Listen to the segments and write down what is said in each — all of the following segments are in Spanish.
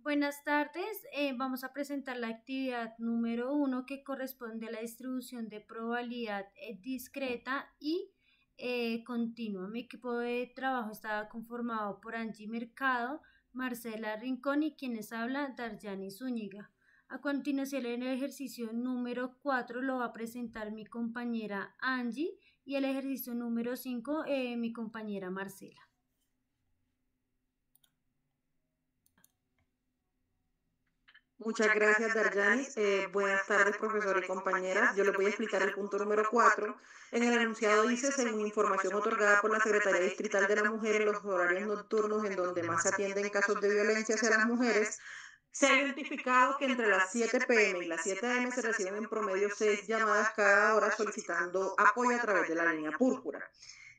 Buenas tardes, vamos a presentar la actividad número uno que corresponde a la distribución de probabilidad discreta y continua. Mi equipo de trabajo está conformado por Angie Mercado, Marcela Rincón y quienes habla, Darjani Zúñiga. A continuación, el ejercicio número 4 lo va a presentar mi compañera Angie y el ejercicio número 5 mi compañera Marcela. Muchas gracias, Darjanis. Buenas tardes, profesor y compañeras. Yo les voy a explicar el punto número 4. En el enunciado dice, según información otorgada por la Secretaría Distrital de la Mujer en los horarios nocturnos en donde más se atienden casos de violencia hacia las mujeres, se ha identificado que entre las 7 p.m. y las 7 a.m. se reciben en promedio 6 llamadas cada hora solicitando apoyo a través de la línea púrpura.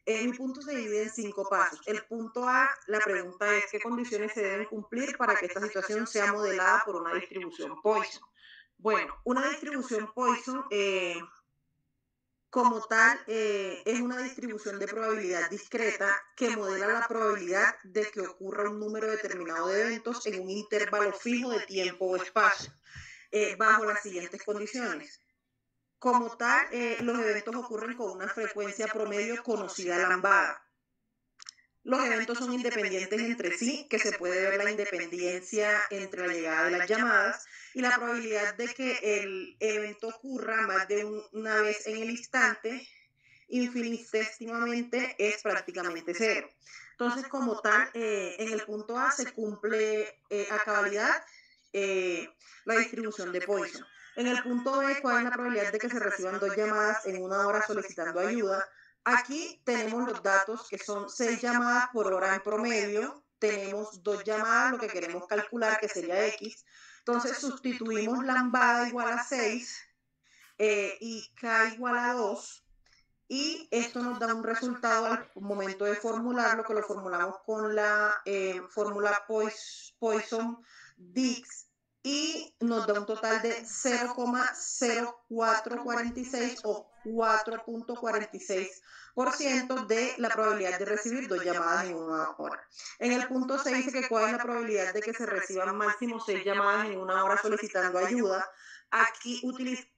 Mi punto se divide en 5 pasos. El punto A, la pregunta es qué condiciones se deben cumplir para que esta situación sea modelada por una distribución Poisson. Bueno, una distribución Poisson como tal es una distribución de probabilidad discreta que modela la probabilidad de que ocurra un número determinado de eventos en un intervalo fijo de tiempo o espacio, bajo las siguientes condiciones. Como tal, los eventos ocurren con una frecuencia promedio conocida lambda. Los eventos son independientes entre sí, que se puede ver la independencia entre la llegada de las llamadas y la probabilidad de que el evento ocurra más de una vez en el instante, infinitesimamente, es prácticamente cero. Entonces, como tal, en el punto A se cumple a cabalidad la distribución de Poisson. En el punto B, ¿cuál es la probabilidad de que se reciban 2 llamadas en una hora solicitando ayuda? Aquí tenemos los datos que son 6 llamadas por hora en promedio, tenemos 2 llamadas, lo que queremos calcular que sería X, entonces sustituimos lambda igual a 6 y K igual a 2 y esto nos da un resultado al momento de formularlo, que lo formulamos con la fórmula Poisson-Dix y nos da un total de 0,0446 o 4,46% de la probabilidad de recibir 2 llamadas en una hora. En el punto 6 dice que cuál es la probabilidad de que se reciban máximo 6 llamadas en una hora solicitando ayuda. Aquí utilizamos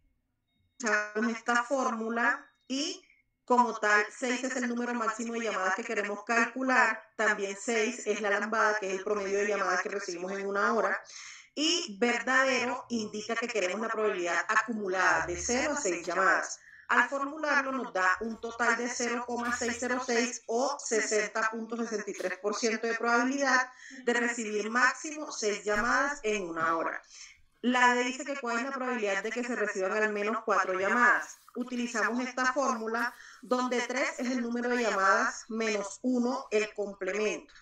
esta fórmula y como tal, 6 es el número máximo de llamadas que queremos calcular. También 6 es la lambda, que es el promedio de llamadas que recibimos en una hora. Y verdadero indica que queremos la probabilidad acumulada de 0 a 6 llamadas. Al formularlo nos da un total de 0,606 o 60,63% de probabilidad de recibir máximo 6 llamadas en una hora. La D dice que cuál es la probabilidad de que se reciban al menos 4 llamadas. Utilizamos esta fórmula donde 3 es el número de llamadas menos 1 el complemento.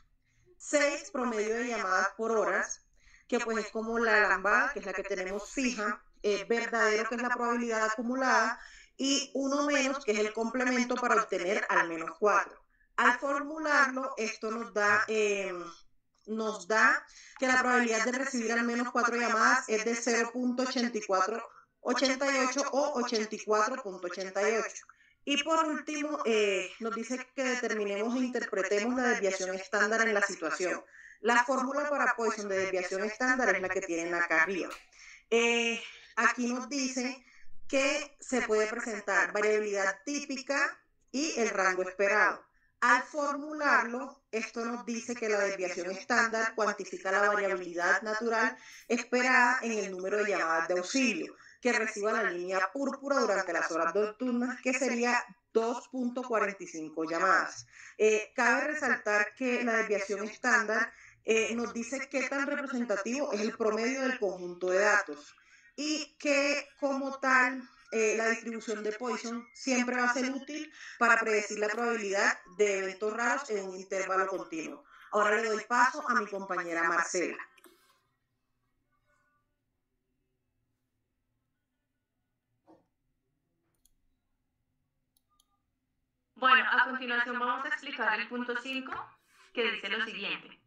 6 promedio de llamadas por horas, que pues es como la lambda, que es la que tenemos fija, verdadero, que es la probabilidad acumulada, y 1 menos, que es el complemento para obtener al menos 4. Al formularlo, esto nos da que la probabilidad de recibir al menos 4 llamadas es de 0,8488 o 84,88. Y por último, nos dice que determinemos e interpretemos la desviación estándar en la situación. La fórmula para Poisson de desviación estándar es la que tienen acá arriba. Aquí nos dice que se puede presentar variabilidad típica y el rango esperado. Al formularlo, esto nos dice que la desviación estándar cuantifica la variabilidad natural esperada en el número de llamadas de auxilio que reciba la línea púrpura durante las horas nocturnas, que sería 2,45 llamadas. Cabe resaltar que la desviación estándar nos dice qué tan representativo es el promedio del conjunto de datos y que como tal la distribución de Poisson siempre va a ser útil para predecir la probabilidad de eventos raros en un intervalo continuo. Ahora le doy paso a mi compañera Marcela. Bueno, a continuación vamos a explicar el punto 5, que dice lo siguiente.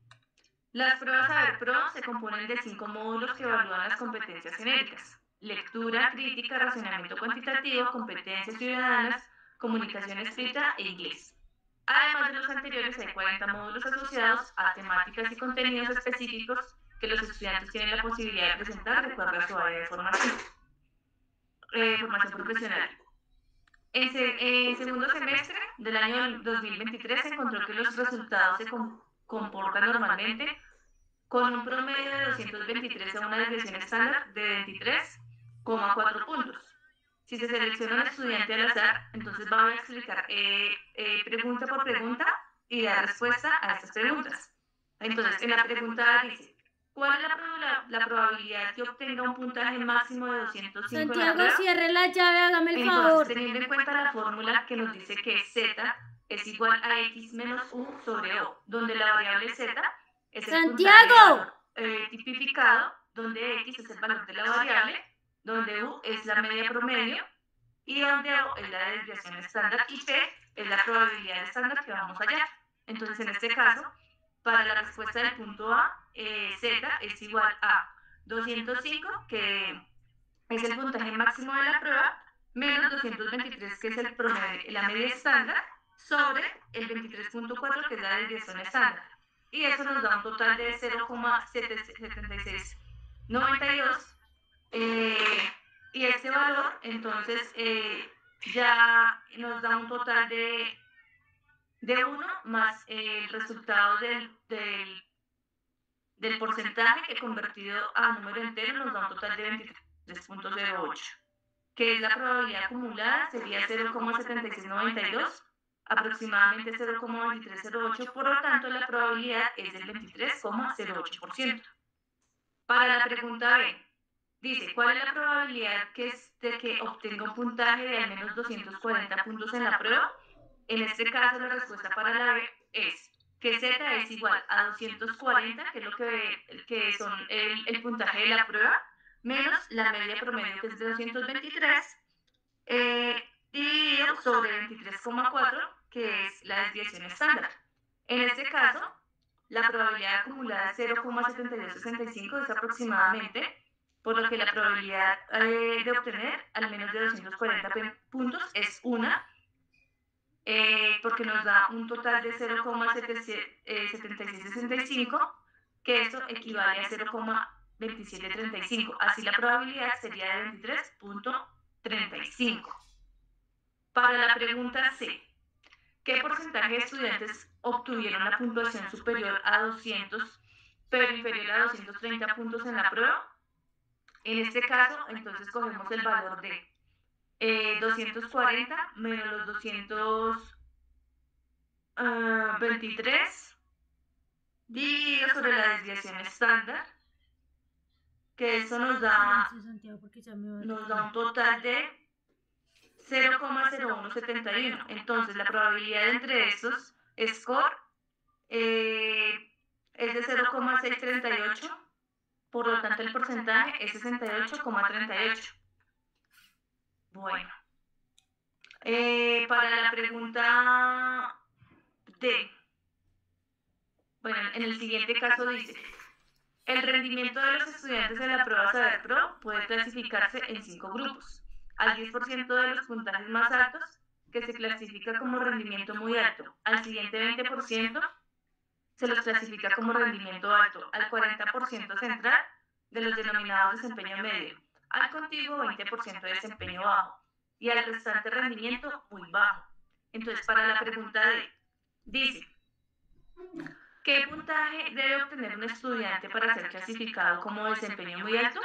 Las pruebas Saber Pro se componen de 5 módulos que evalúan las competencias genéricas: lectura, crítica, razonamiento cuantitativo, competencias ciudadanas, comunicación escrita e inglés. Además de los anteriores, hay 40 módulos asociados a temáticas y contenidos específicos que los estudiantes tienen la posibilidad de presentar de acuerdo a su área de formación profesional. En segundo semestre del año 2023 se encontró que los resultados se comportan normalmente con un promedio de 223 a una desviación estándar de 23,4 puntos. Si se selecciona un estudiante al azar, entonces voy a explicar pregunta por pregunta y dar respuesta a estas preguntas. Entonces, en la pregunta dice, ¿cuál es la probabilidad que obtenga un puntaje máximo de 205 Santiago, en la prueba? cierre la llave, hágame el Entonces, favor. teniendo en cuenta la fórmula que nos dice que z es igual a x menos u sobre o, donde la variable z es el ¡Santiago! puntaje tipificado, donde x es el valor de la variable, donde u es la media promedio y donde o es la desviación estándar y p es la probabilidad estándar que vamos a hallar. Entonces, en este caso, para la respuesta del punto A, z es igual a 205, que es el puntaje máximo de la prueba, menos 223, que es el promedio, la media estándar, sobre el 23.4, que es la desviación estándar. Y eso nos da un total de 0,7692. Y este valor, entonces, ya nos da un total de 1 más el resultado del porcentaje que convertido a número entero nos da un total de 23.08, que es la probabilidad acumulada, sería 0,7692, aproximadamente 0,2308, por lo tanto la probabilidad es del 23,08%. Para la pregunta B, dice, ¿cuál es la probabilidad de que obtenga un puntaje de al menos 240 puntos en la prueba? En este caso, la respuesta para la B es que Z es igual a 240, que es lo que son el puntaje de la prueba, menos la media promedio, que es de 223, dividido sobre 23,4, que es la desviación estándar. En este caso, la probabilidad acumulada es 0,7265, es aproximadamente, por lo que la probabilidad de obtener al menos de 240 puntos es 1, porque nos da un total de 0,7665, que eso equivale a 0,2735. Así la probabilidad sería de 23.35. Para la pregunta C, ¿qué porcentaje de estudiantes obtuvieron la puntuación superior a 200, pero inferior a 230 puntos en la prueba? En este caso, entonces cogemos el valor de 240 menos los 223 dividido sobre la desviación estándar, que eso nos da un total de 0,0171. Entonces, la probabilidad entre estos score es de 0,638, por lo tanto el porcentaje es 68,38. Bueno, para la pregunta D, bueno, en el siguiente caso dice, el rendimiento de los estudiantes en la prueba Saber Pro puede clasificarse en 5 grupos. Al 10% de los puntajes más altos, que se clasifica como rendimiento muy alto. Al siguiente 20% se los clasifica como rendimiento alto. Al 40% central, de los denominados desempeño medio. Al contiguo 20% de desempeño bajo. Y al restante rendimiento muy bajo. Entonces, para la pregunta D, dice, ¿qué puntaje debe obtener un estudiante para ser clasificado como desempeño muy alto?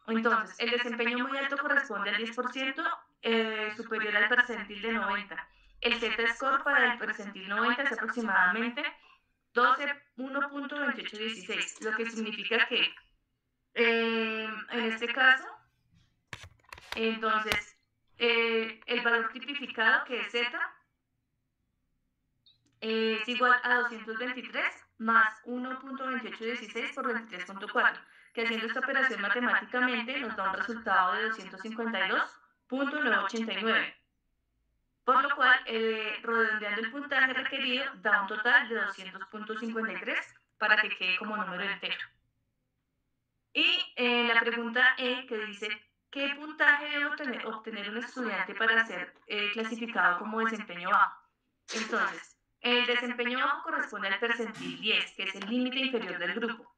Entonces, el desempeño muy alto corresponde al 10% superior al percentil de 90. El Z-score para el percentil 90 es aproximadamente 1.2816, lo que significa que en este caso, entonces, el valor tipificado, que es Z, es igual a 223 más 1.2816 por 23.4, que haciendo esta operación matemáticamente nos da un resultado de 252.989, por lo cual, redondeando el puntaje requerido, da un total de 200.53 para que quede como número entero. Y la pregunta E, que dice, ¿qué puntaje debe obtener un estudiante para ser clasificado como desempeño bajo? Entonces, el desempeño bajo corresponde al percentil 10, que es el límite inferior del grupo.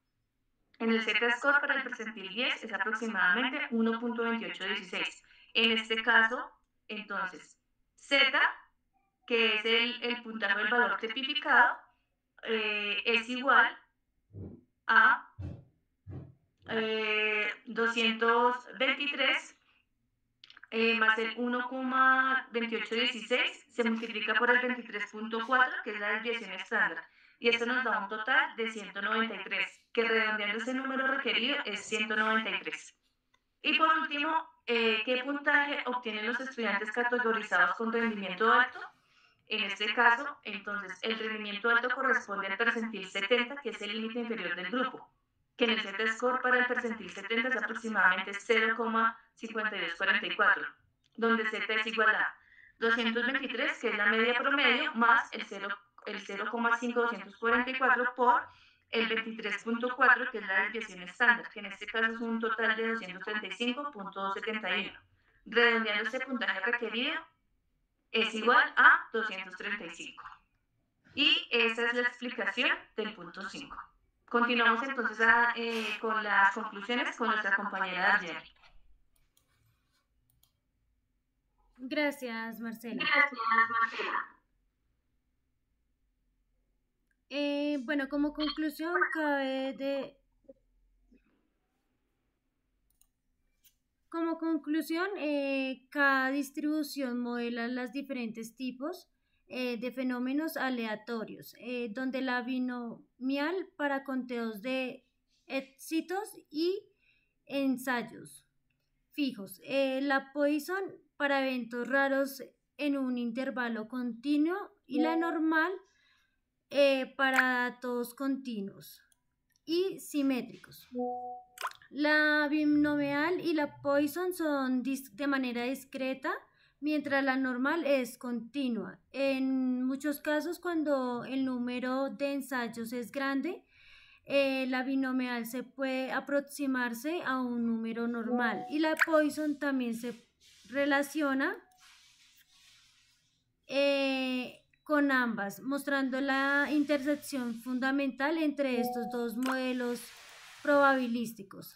el Z-score para el percentil 10 es aproximadamente 1.2816. En este caso, entonces, Z, que es el puntaje del valor tipificado, es igual a 223 más el 1.2816 se multiplica por el 23.4, que es la desviación estándar, y esto nos da un total de 193, que redondeando ese número requerido es 193. Y por último, ¿qué puntaje obtienen los estudiantes categorizados con rendimiento alto? En este caso, entonces, el rendimiento alto corresponde al percentil 70, que es el límite inferior del grupo, que en el Z-score para el percentil 70 es aproximadamente 0,5244, donde Z es igual a 223, que es la media promedio, más el 0,5244 por el 23.4, que es la desviación estándar, que en este caso es un total de 235.71. Redondeando este puntaje requerido es igual a 235. Y esa es la explicación del punto 5. Continuamos entonces con las conclusiones con nuestra compañera Argel. Gracias, Marcela. Bueno, como conclusión, cada distribución modela los diferentes tipos de fenómenos aleatorios, donde la binomial para conteos de éxitos y ensayos fijos, la Poisson para eventos raros en un intervalo continuo y la normal para datos continuos y simétricos. La binomial y la Poisson son de manera discreta, mientras la normal es continua. En muchos casos, cuando el número de ensayos es grande, la binomial se puede aproximarse a un número normal y la Poisson también se relaciona con ambas, mostrando la intersección fundamental entre estos dos modelos probabilísticos.